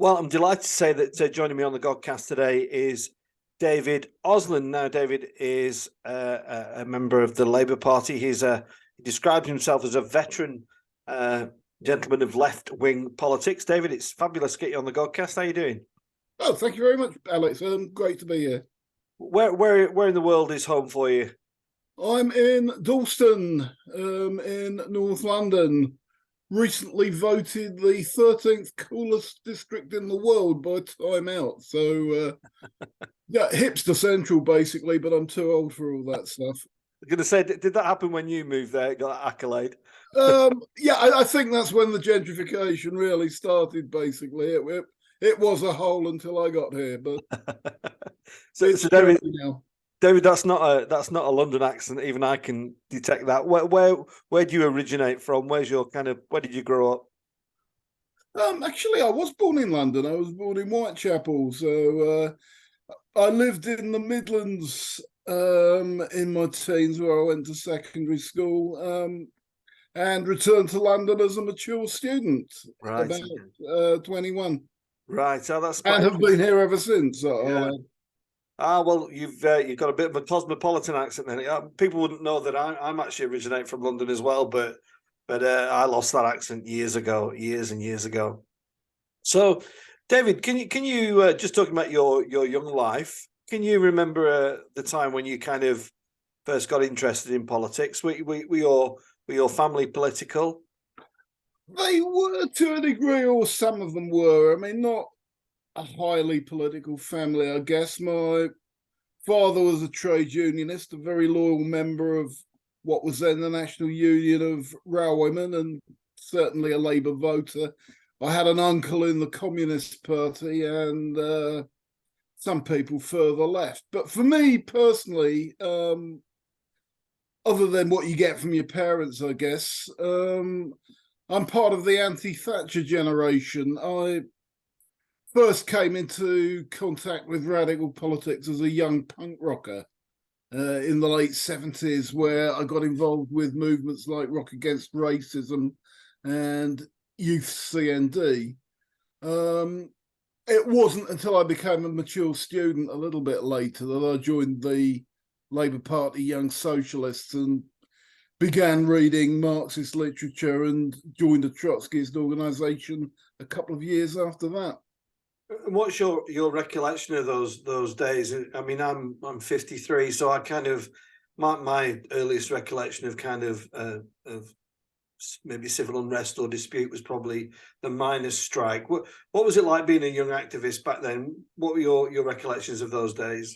Well, I'm delighted to say that joining me on the Godcast today is David Osland. Now, David is a member of the Labour Party. He described himself as a veteran gentleman of left-wing politics. David, it's fabulous to get you on the Godcast. How are you doing? Oh, thank you very much, Alex. Great to be here. Where in the world is home for you? I'm in Dalston, in North London. Recently voted the 13th coolest district in the world by Time Out. So, yeah, hipster central, basically, but I'm too old for all that stuff. I'm going to say, did that happen when you moved there? Got that accolade? Yeah, I think that's when the gentrification really started, basically. It was a hole until I got here, but so David, now. David, that's not a London accent. Even I can detect that. Where do you originate from? Where did you grow up? Actually, I was born in London. I was born in Whitechapel. So I lived in the Midlands in my teens, where I went to secondary school, and returned to London as a mature student, right, about 21. Right, so that's and have been here ever since. Yeah. Well, you've got a bit of a cosmopolitan accent then. People wouldn't know that I'm actually originate from London as well, but I lost that accent years and years ago. So, David, can you just talking about your young life? Can you remember the time when you kind of first got interested in politics? Were your family political? They were to a degree, or some of them were. I mean, not a highly political family, I guess. My father was a trade unionist, a very loyal member of what was then the National Union of Railwaymen, and certainly a Labour voter. I had an uncle in the Communist Party, and some people further left. But for me personally, other than what you get from your parents, I guess, I'm part of the anti-Thatcher generation. I first came into contact with radical politics as a young punk rocker in the late 70s, where I got involved with movements like Rock Against Racism and Youth CND. It wasn't until I became a mature student a little bit later that I joined the Labour Party Young Socialists and began reading Marxist literature and joined a Trotskyist organisation a couple of years after that. What's your recollection of those days? I mean, I'm 53, so I kind of my earliest recollection of kind of maybe civil unrest or dispute was probably the miners' strike. What was it like being a young activist back then? What were your recollections of those days?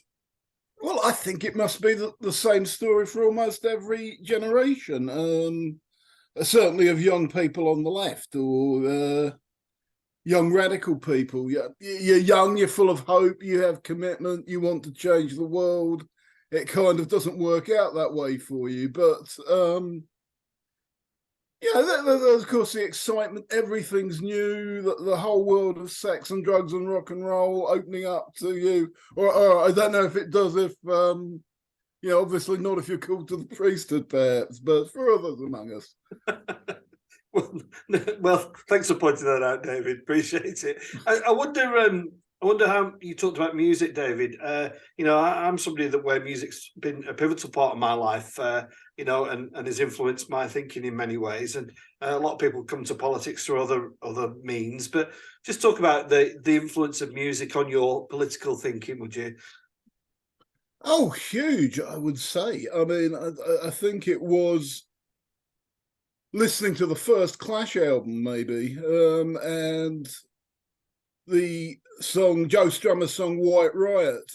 Well, I think it must be the same story for almost every generation. Certainly of young people on the left, or young radical people. You're young, you're full of hope, you have commitment, you want to change the world. It kind of doesn't work out that way for you. But there's of course the excitement, everything's new, the whole world of sex and drugs and rock and roll opening up to you. Or I don't know if it does, if obviously not if you're called to the priesthood perhaps, but for others among us. Well, thanks for pointing that out, David. Appreciate it. I wonder how you talked about music, David. I'm somebody where music's been a pivotal part of my life, and has influenced my thinking in many ways. And a lot of people come to politics through other means. But just talk about the influence of music on your political thinking, would you? Oh, huge, I would say. I mean, I think it was listening to the first Clash album, maybe, and the song, Joe Strummer's song "White Riot,"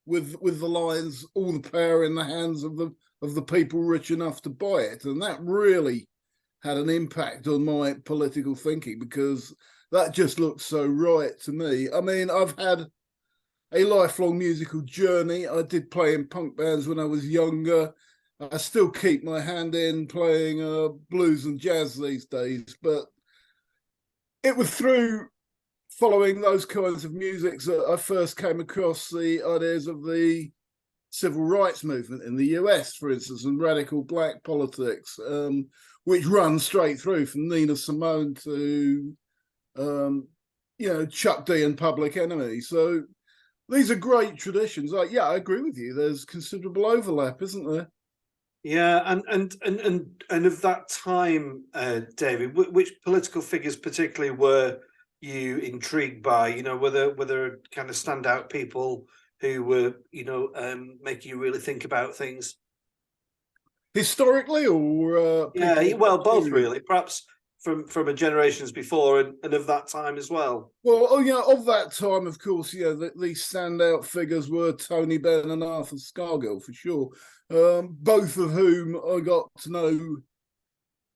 with the lines, "All the power in the hands of the people rich enough to buy it," and that really had an impact on my political thinking, because that just looked so right to me. I mean, I've had a lifelong musical journey. I did play in punk bands when I was younger. I still keep my hand in playing blues and jazz these days, but it was through following those kinds of music that I first came across the ideas of the civil rights movement in the US, for instance, and radical black politics, which run straight through from Nina Simone to Chuck D and Public Enemy. So these are great traditions. I agree with you. There's considerable overlap, isn't there? Yeah, and of that time, David, which political figures particularly were you intrigued by? Were there kind of standout people who were, making you really think about things? Historically, or Yeah, people? well, both really. Perhaps from a generations before and of that time as well. Well, of that time, of course, these standout figures were Tony Benn and Arthur Scargill, for sure. Both of whom I got to know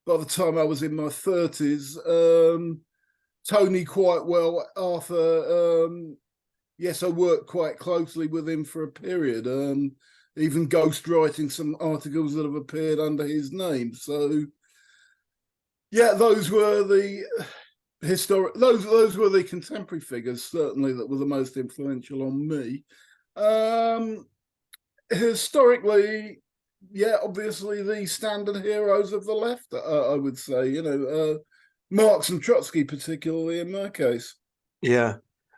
by the time I was in my 30s. Tony quite well. Arthur, yes, I worked quite closely with him for a period, even ghostwriting some articles that have appeared under his name. So, yeah, those were the those were the contemporary figures, certainly, that were the most influential on me. Historically, yeah, obviously the standard heroes of the left, I would say, Marx and Trotsky, particularly in my case. Yeah.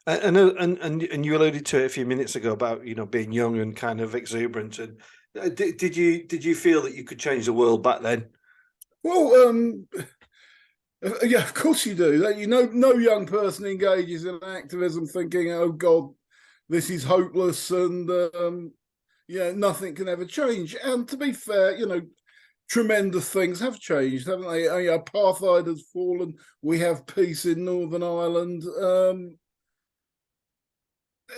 And you alluded to it a few minutes ago about being young and kind of exuberant. And did you feel that you could change the world back then? Well, yeah, of course you do. No young person engages in activism thinking, "Oh God, this is hopeless," and nothing can ever change. And to be fair, tremendous things have changed, haven't they? Apartheid has fallen. We have peace in Northern Ireland.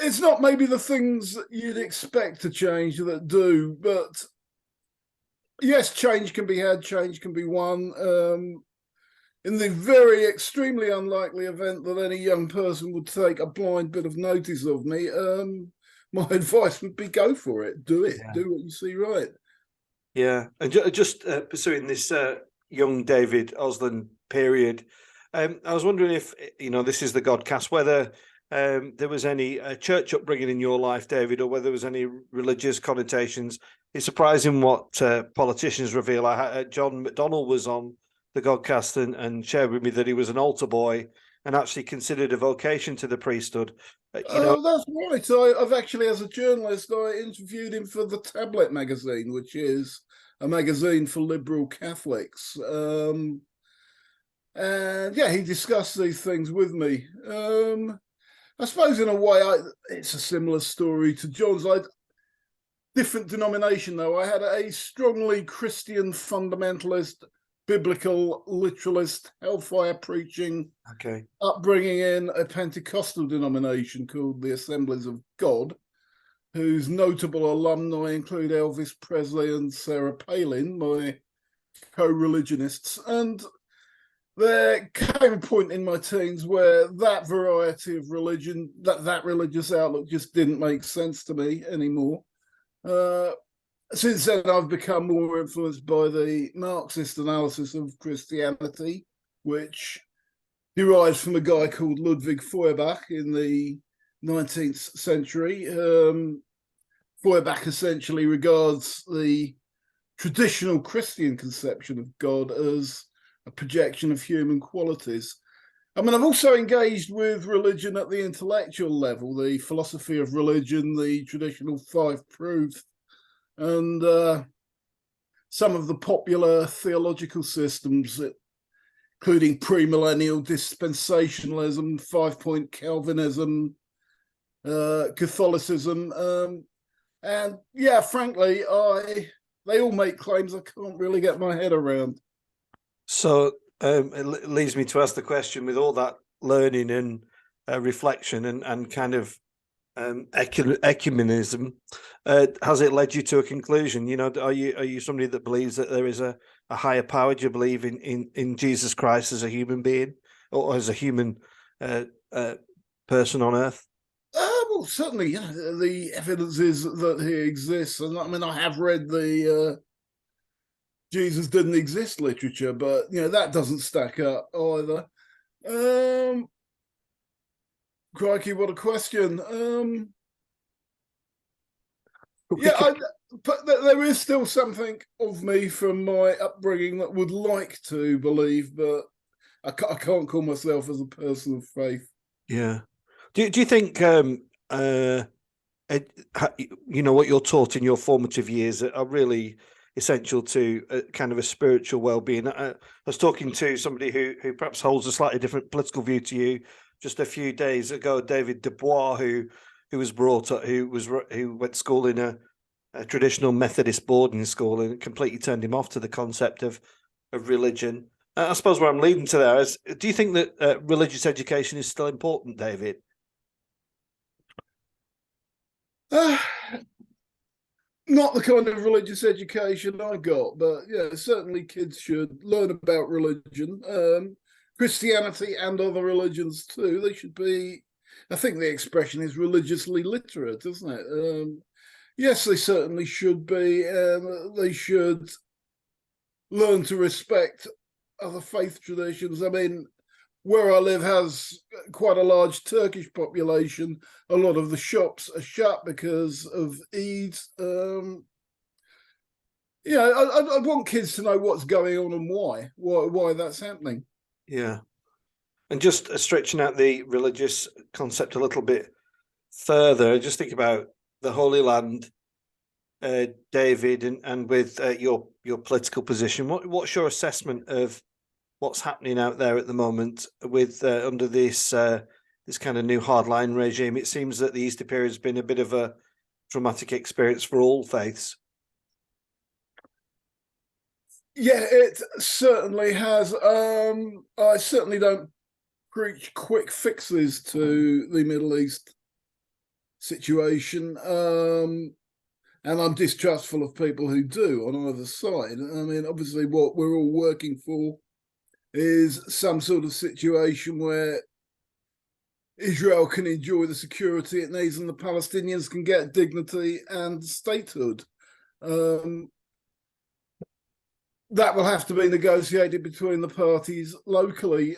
It's not maybe the things that you'd expect to change that do, but yes, change can be had, change can be won. In the very extremely unlikely event that any young person would take a blind bit of notice of me, my advice would be go for it. Do it. Yeah. Do what you see right. Yeah. And just pursuing this young David Osland period, I was wondering if, this is the Godcast, whether there was any church upbringing in your life, David, or whether there was any religious connotations. It's surprising what politicians reveal. John McDonnell was on the Godcast and shared with me that he was an altar boy and actually considered a vocation to the priesthood. Oh, that's right. I've actually, as a journalist, I interviewed him for the Tablet magazine, which is a magazine for liberal Catholics. And yeah, he discussed these things with me. I suppose in a way, it's a similar story to John's. Different denomination, though. I had a strongly Christian fundamentalist, biblical literalist, hellfire preaching upbringing in a Pentecostal denomination called the Assemblies of God, whose notable alumni include Elvis Presley and Sarah Palin, my co-religionists. And there came a point in my teens where that variety of religion, that religious outlook just didn't make sense to me anymore. Since then, I've become more influenced by the Marxist analysis of Christianity, which derives from a guy called Ludwig Feuerbach in the 19th century. Feuerbach essentially regards the traditional Christian conception of God as a projection of human qualities. I mean, I've also engaged with religion at the intellectual level, the philosophy of religion, the traditional five proofs, and some of the popular theological systems, including premillennial dispensationalism, 5-point Calvinism, Catholicism, and yeah, frankly, they all make claims I can't really get my head around. So it leads me to ask the question, with all that learning and reflection and kind of ecumenism, has it led you to a conclusion? Are you somebody that believes that there is a higher power? Do you believe in Jesus Christ as a human being or as a human person on earth? Well, certainly, the evidence is that he exists, and I mean, I have read the Jesus didn't exist literature, but that doesn't stack up either. Crikey, what a question. But there is still something of me from my upbringing that would like to believe, but I can't call myself as a person of faith. Yeah. Do you think you know what you're taught in your formative years are really essential to kind of a spiritual well-being? I was talking to somebody who perhaps holds a slightly different political view to you just a few days ago, David Dubois, who was brought up, who went to school in a traditional Methodist boarding school, and it completely turned him off to the concept of religion. I suppose where I'm leading to there is, do you think that religious education is still important, David? Not the kind of religious education I got, but yeah, certainly kids should learn about religion, Christianity and other religions too. They should be, I think the expression is religiously literate, isn't it? Yes, they certainly should be. They should learn to respect other faith traditions. I mean, where I live has quite a large Turkish population. A lot of the shops are shut because of Eid. Yeah, I want kids to know what's going on and why that's happening. Yeah. And just stretching out the religious concept a little bit further, just think about the Holy Land, David, and with your political position. What's your assessment of what's happening out there at the moment with under this this kind of new hardline regime? It seems that the Easter period has been a bit of a traumatic experience for all faiths. Yeah, it certainly has. I certainly don't preach quick fixes to the Middle East situation. And I'm distrustful of people who do on either side. I mean, obviously, what we're all working for is some sort of situation where Israel can enjoy the security it needs and the Palestinians can get dignity and statehood. That will have to be negotiated between the parties locally.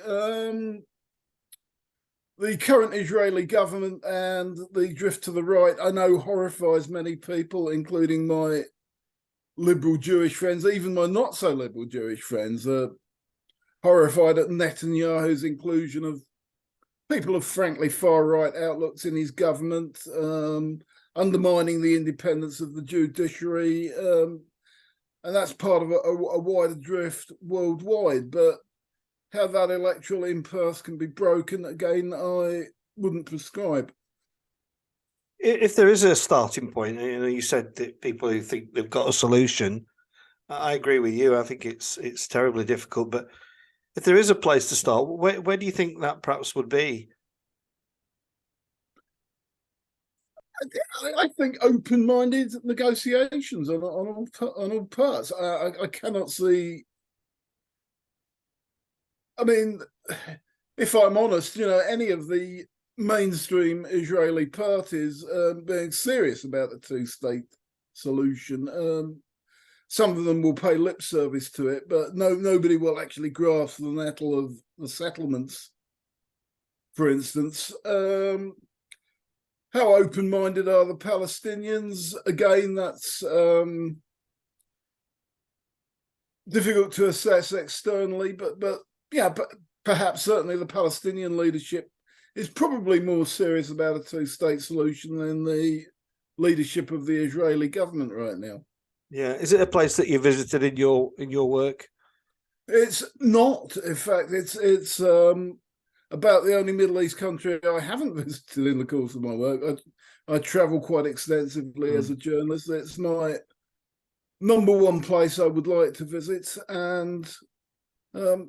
The current Israeli government and the drift to the right, I know, horrifies many people, including my liberal Jewish friends. Even my not so liberal Jewish friends are horrified at Netanyahu's inclusion of people of frankly far right outlooks in his government, undermining the independence of the judiciary. And that's part of a wider drift worldwide. But how that electoral impasse can be broken, again, I wouldn't prescribe. If there is a starting point, you know, you said that people who think they've got a solution, I agree with you. I think it's terribly difficult, but if there is a place to start, where do you think that perhaps would be? I think open-minded negotiations on all parts. I cannot see. I mean, if I'm honest, you know, any of the mainstream Israeli parties being serious about the two-state solution. Some of them will pay lip service to it, but nobody will actually grasp the nettle of the settlements, for instance. How open-minded are the Palestinians? Again, that's difficult to assess externally, but yeah, but perhaps certainly the Palestinian leadership is probably more serious about a two-state solution than the leadership of the Israeli government right now. Yeah, is it a place that you visited in your work? It's not. In fact, it's about the only Middle East country I haven't visited in the course of my work. I travel quite extensively as a journalist. It's my number one place I would like to visit, and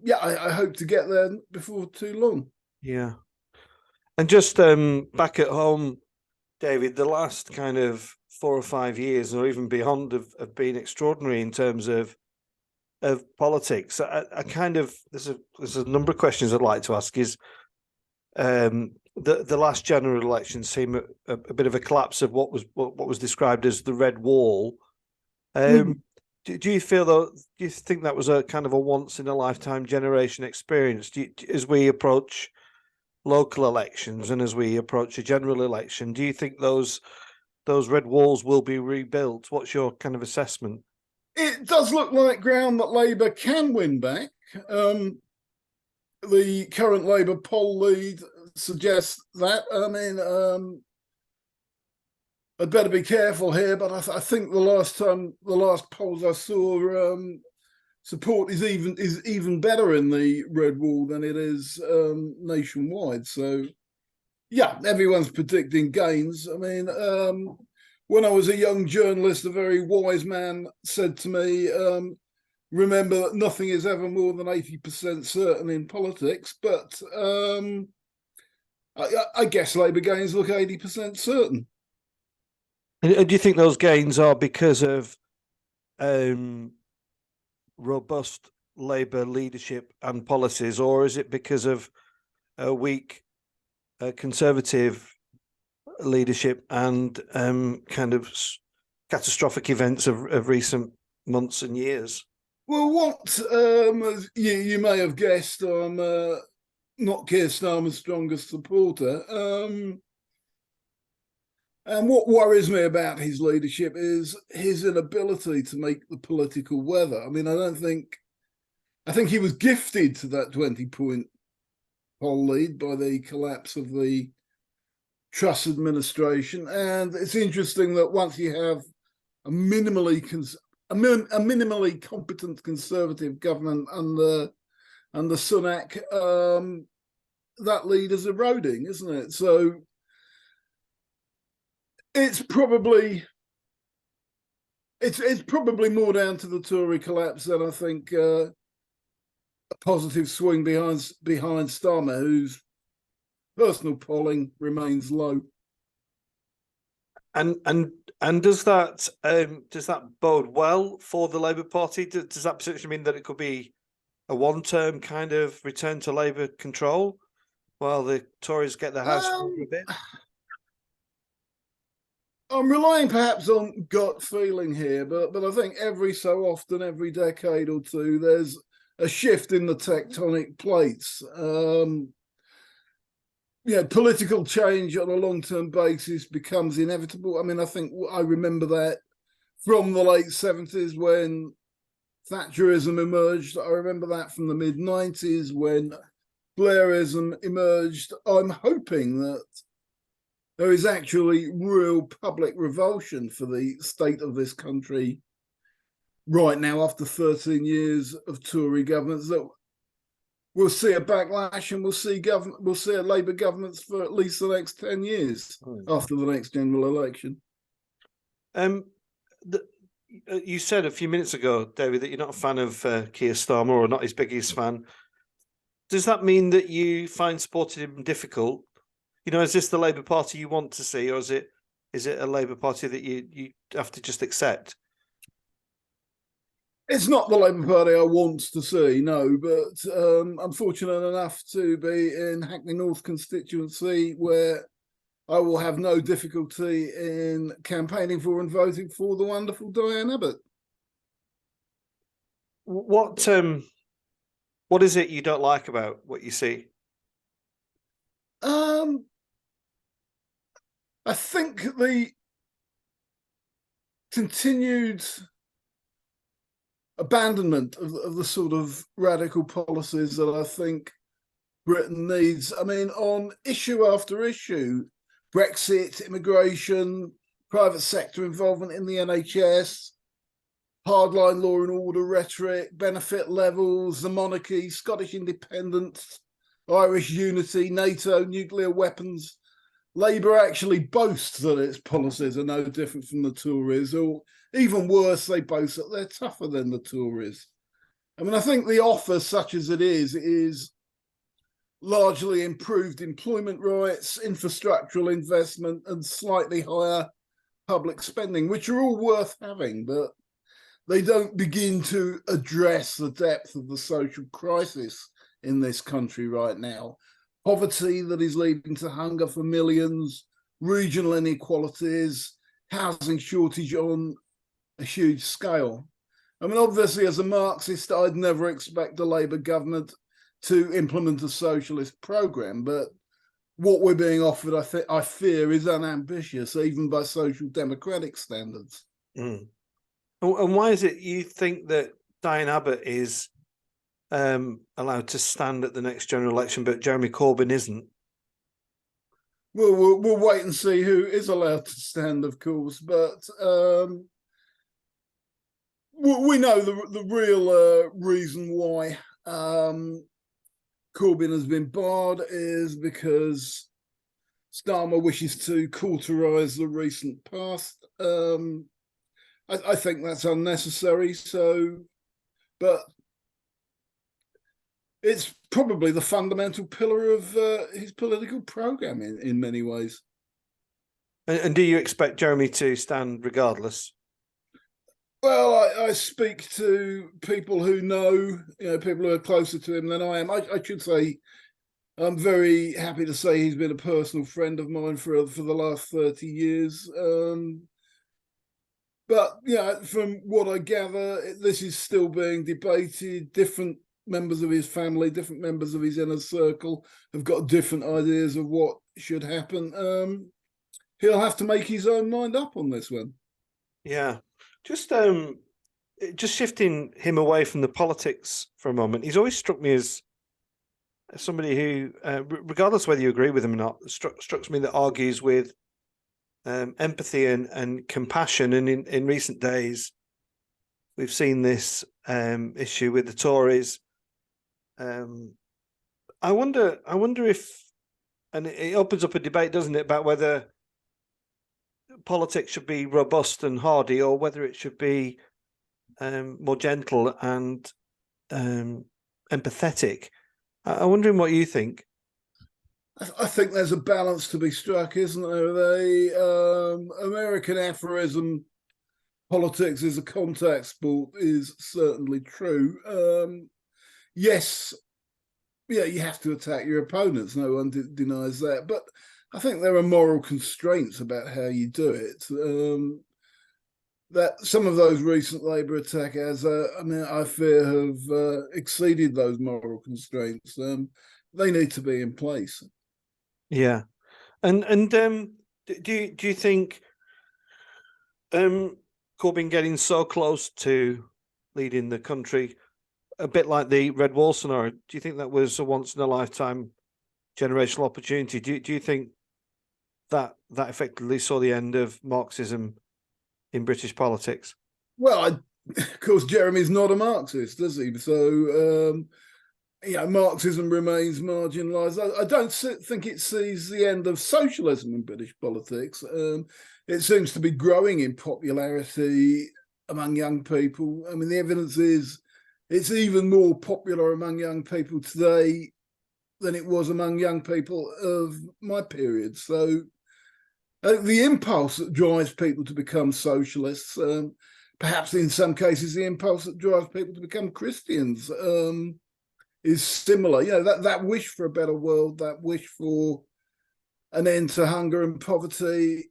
yeah, I hope to get there before too long. Yeah, and just back at home, David, the last kind of 4 or 5 years, or even beyond, have been extraordinary in terms of politics. I kind of there's a number of questions I'd like to ask. Is the last general election seemed a bit of a collapse of what was described as the red wall. Do you feel though? Do you think that was a kind of a once in a lifetime generation experience? As we approach local elections and as we approach a general election, do you think those red walls will be rebuilt? What's your kind of assessment? It does look like ground that Labour can win back. The current Labour poll lead suggest that. I mean, I'd better be careful here, but I think the last polls I saw, support is even better in the Red Wall than it is nationwide. So, yeah, everyone's predicting gains. I mean, when I was a young journalist, a very wise man said to me, remember that nothing is ever more than 80% certain in politics, but I guess Labour gains look 80% certain. And do you think those gains are because of robust Labour leadership and policies, or is it because of a weak Conservative leadership and kind of catastrophic events of recent months and years? Well, what you may have guessed, I'm not Keir Starmer's strongest supporter. And what worries me about his leadership is his inability to make the political weather. I mean, I think he was gifted to that 20-point poll lead by the collapse of the Truss administration. And it's interesting that once you have a minimally competent Conservative government under Sunak, that lead is eroding, isn't it? So it's probably more down to the Tory collapse than I think a positive swing behind Starmer, whose personal polling remains low. And does that bode well for the Labour Party? Does that potentially mean that it could be a one-term kind of return to Labour control while the Tories get their house for a bit? I'm relying perhaps on gut feeling here, but I think every so often, every decade or two, there's a shift in the tectonic plates. Political change on a long-term basis becomes inevitable. I mean, I remember that from the late 70s when Thatcherism emerged. I remember that from the mid-90s when Blairism emerged. I'm hoping that there is actually real public revulsion for the state of this country right now after 13 years of Tory governments, that we'll see a backlash and we'll see a Labour governments for at least the next 10 years after the next general election. You said a few minutes ago, David, that you're not a fan of Keir Starmer, or not his biggest fan. Does that mean that you find supporting him difficult? You know, is this the Labour Party you want to see, or is it a Labour Party that you have to just accept? It's not the Labour Party I want to see, no, but I'm fortunate enough to be in Hackney North constituency, where I will have no difficulty in campaigning for and voting for the wonderful Diane Abbott. What is it you don't like about what you see? I think the continued abandonment of the sort of radical policies that I think Britain needs. I mean, on issue after issue, Brexit, immigration, private sector involvement in the NHS, hardline law and order rhetoric, benefit levels, the monarchy, Scottish independence, Irish unity, NATO, nuclear weapons. Labour actually boasts that its policies are no different from the Tories, or even worse, they boast that they're tougher than the Tories. I mean, I think the offer, such as it is largely improved employment rights, infrastructural investment, and slightly higher public spending, which are all worth having, but they don't begin to address the depth of the social crisis in this country right now. Poverty that is leading to hunger for millions, regional inequalities, housing shortage on a huge scale. I mean, obviously, as a Marxist, I'd never expect a Labour government to implement a socialist programme, but what we're being offered, I fear, is unambitious, even by social democratic standards. Mm. And why is it you think that Diane Abbott is allowed to stand at the next general election, but Jeremy Corbyn isn't? we'll wait and see who is allowed to stand, of course. But we know the real reason why Corbyn has been barred is because Starmer wishes to cauterise the recent past. I think that's unnecessary. But it's probably the fundamental pillar of his political programme in many ways. And do you expect Jeremy to stand regardless? Well, I speak to people who know, people who are closer to him than I am. I should say I'm very happy to say he's been a personal friend of mine for the last 30 years. But from what I gather, this is still being debated. Different members of his family, different members of his inner circle have got different ideas of what should happen. He'll have to make his own mind up on this one. Yeah. Just shifting him away from the politics for a moment, he's always struck me as somebody who, regardless whether you agree with him or not, struck me that argues with empathy and compassion. And in recent days, we've seen this issue with the Tories. I wonder if, and it opens up a debate, doesn't it, about whether politics should be robust and hardy, or whether it should be more gentle and empathetic. I'm wondering what you think. I think there's a balance to be struck, isn't there? The American aphorism, politics is a contact sport, is certainly true. Yes, you have to attack your opponents. No one denies that. But I think there are moral constraints about how you do it. That some of those recent Labour attackers, I fear, have exceeded those moral constraints. They need to be in place. Yeah, and do you think Corbyn getting so close to leading the country, a bit like the Red Wall scenario, do you think that was a once in a lifetime generational opportunity? Do you think that effectively saw the end of Marxism in British politics? Well, of course, Jeremy's not a Marxist, does he? So, Marxism remains marginalised. I don't think it sees the end of socialism in British politics. It seems to be growing in popularity among young people. I mean, the evidence is it's even more popular among young people today than it was among young people of my period. So the impulse that drives people to become socialists, perhaps in some cases the impulse that drives people to become Christians, is similar. That wish for a better world, that wish for an end to hunger and poverty,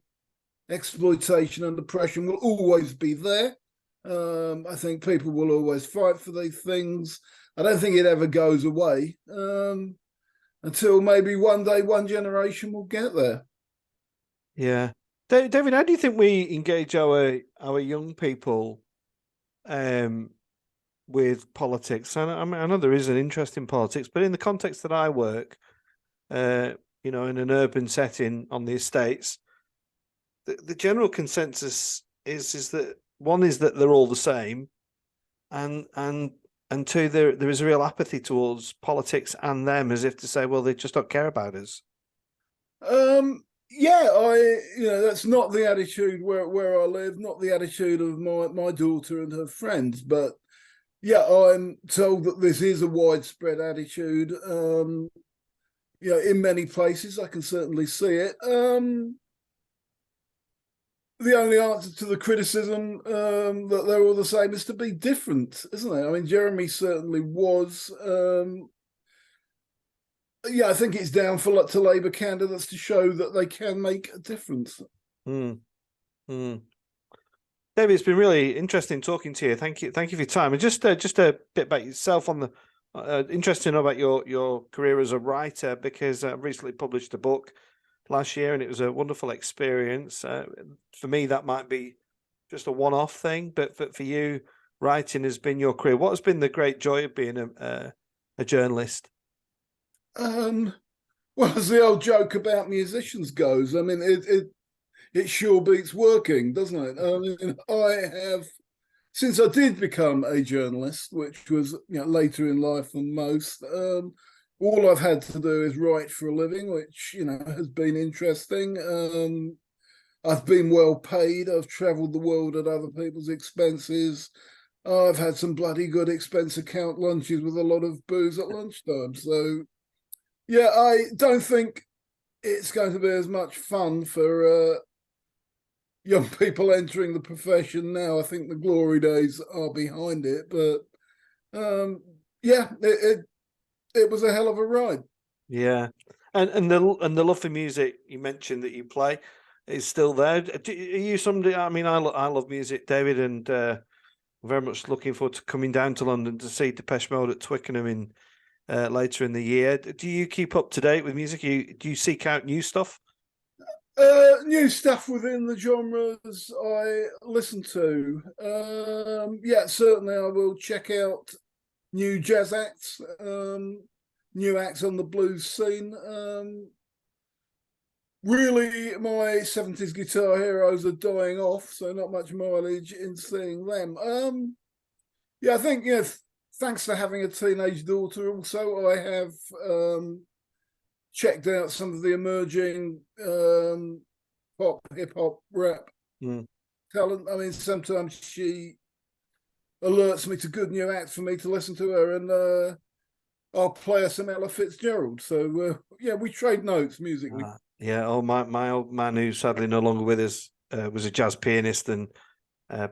exploitation and oppression will always be there. I think people will always fight for these things. I don't think it ever goes away until maybe one day one generation will get there. Yeah. David, how do you think we engage our young people with politics? I know there is an interest in politics, but in the context that I work, in an urban setting on the estates, the general consensus is that one is that they're all the same, and two, there is a real apathy towards politics and them, as if to say, well, they just don't care about us. That's not the attitude where I live, not the attitude of my daughter and her friends, but I'm told that this is a widespread attitude. In many places I can certainly see it. The only answer to the criticism that they're all the same is to be different, isn't it? I mean, Jeremy certainly was. I think it's down to Labour candidates to show that they can make a difference. David, it's been really interesting talking to you. Thank you for your time. And just a bit about yourself. On the interesting to know about your career as a writer, because I recently published a book last year, and it was a wonderful experience. For me, that might be just a one-off thing, but for you, writing has been your career. What has been the great joy of being a journalist? Well, as the old joke about musicians goes, I mean, it sure beats working, doesn't it? I mean, I have, since I did become a journalist, which was later in life than most, all I've had to do is write for a living, which has been interesting. I've been well paid. I've travelled the world at other people's expenses. I've had some bloody good expense account lunches with a lot of booze at lunchtime. So, yeah, I don't think it's going to be as much fun for young people entering the profession now. I think the glory days are behind it, but yeah, it was a hell of a ride. Yeah, and the love for music you mentioned that you play is still there. Are you somebody? I mean, I love music, David, and very much looking forward to coming down to London to see Depeche Mode at Twickenham in later in the year. Do you keep up to date with music? Do you seek out new stuff? New stuff within the genres I listen to. Yeah, certainly I will check out new jazz acts, new acts on the blues scene. Really, my 70s guitar heroes are dying off, so not much mileage in seeing them. Yeah, I think, thanks to having a teenage daughter also, I have checked out some of the emerging pop, hip hop, rap talent. I mean, sometimes she alerts me to good new acts for me to listen to her, and I'll play her some Ella Fitzgerald. So yeah, we trade notes musically. Yeah. Oh, my old man, who's sadly no longer with us, was a jazz pianist, and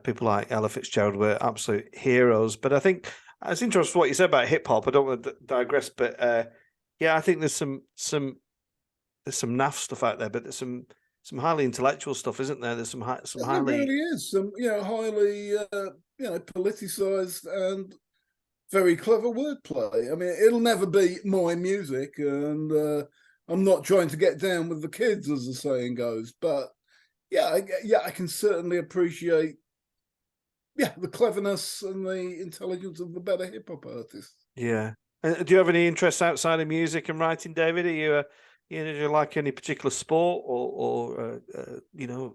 people like Ella Fitzgerald were absolute heroes. But I think it's interesting what you said about hip hop. I don't want to digress, but yeah, I think there's some naff stuff out there, but there's some highly intellectual stuff, isn't there? There's some highly. There really is some highly politicized and very clever wordplay. I mean, it'll never be my music, and I'm not trying to get down with the kids, as the saying goes. But yeah, I can certainly appreciate the cleverness and the intelligence of the better hip hop artists. Yeah. Do you have any interests outside of music and writing, David? Are you do you like any particular sport or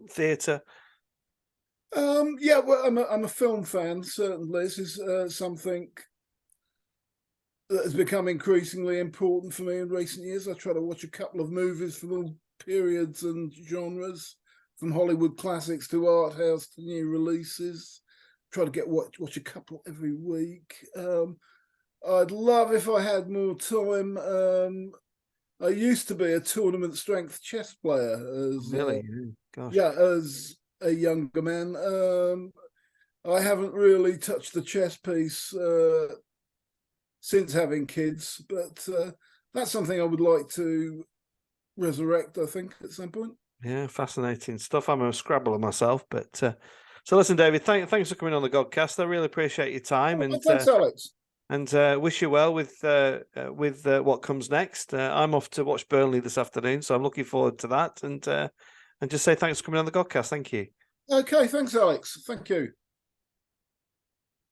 theatre? Yeah, well, I'm a film fan. Certainly, this is something that has become increasingly important for me in recent years. I try to watch a couple of movies from all periods and genres, from Hollywood classics to art house to new releases. Try to watch a couple every week. I'd love if I had more time. I used to be a tournament strength chess player. Really? Gosh. Yeah, as a younger man. I haven't really touched the chess piece since having kids, but that's something I would like to resurrect, I think, at some point. Yeah, fascinating stuff. I'm a Scrabbler myself, but so listen, David, thanks for coming on the Godcast. I really appreciate your time, and thanks, Alex. And wish you well with what comes next. I'm off to watch Burnley this afternoon, so I'm looking forward to that. And just say thanks for coming on the Godcast. Thank you. Okay, thanks, Alex. Thank you.